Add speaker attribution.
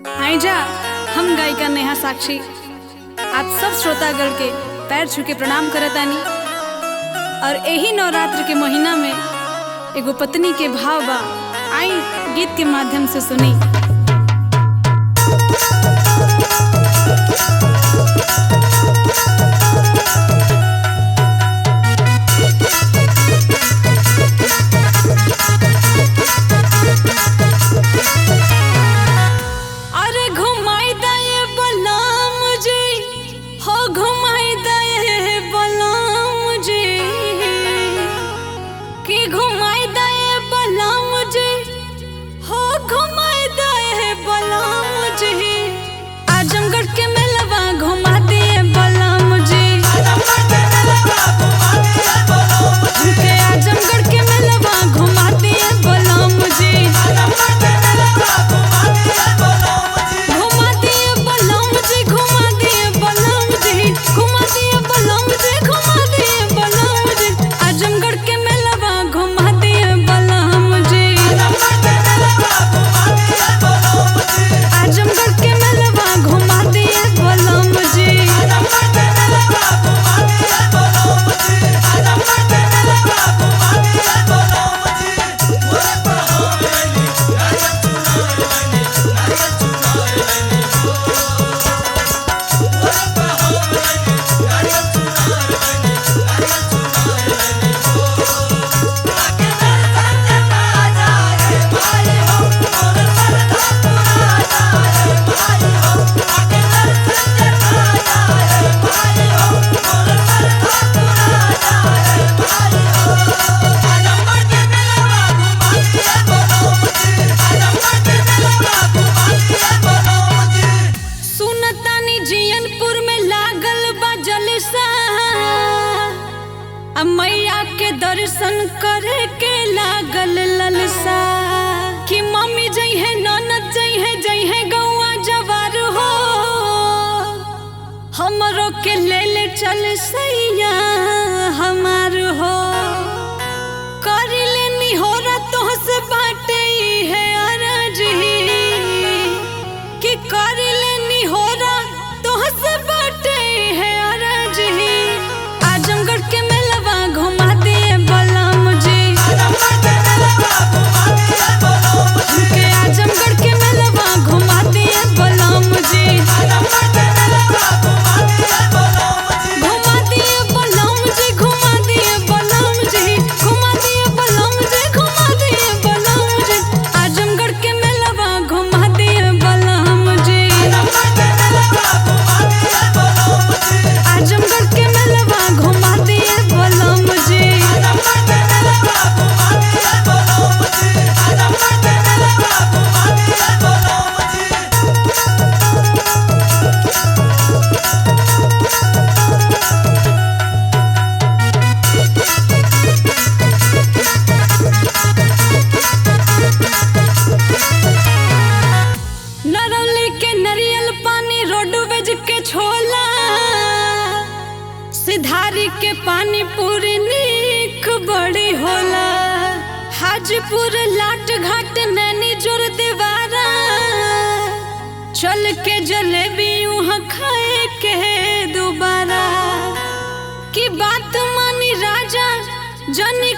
Speaker 1: आई जा हम गायिका नेहा साक्षी आप सब श्रोतागण के पैर छू के प्रणाम करतानी। और यही नवरात्र के महीना में एगो पत्नी के भाव बा, आई गीत के माध्यम से सुनी। मैया के दर्शन करे के लागल ललसा कि मम्मी जई है ननद जई है गौआ जवार हो, हमरो के ले चल सैया हमार हो। कर लेनी हो रतों से बाटे है अरजी कि कर लेनी हो रतों से बाटे है अरजी। आजमगढ़ के घुमा दिए बोला मुझे के आजमगढ़ के मेलवा घुमा दिए बोला मुझे घुमा दिए बोला मुझे घुमा दिए बोला मुझे घुमा दिए बोला मुझे घुमा दिए बोला मुझे आजमगढ़ के मेलवा घुमा दिए बोला मुझे आजमगढ़ के मेलवा घुमा दिए बोला मुझे। नरौली के नरियल पानी रोडवेज के छोला, सिधारी के पानी पूरी नीक बड़ी होला। हाजीपुर लाट घाट नैनी जोर दीवारा, चल के जलेबी वहाँ खाए के दोबारा। की बात मानी राजा जनी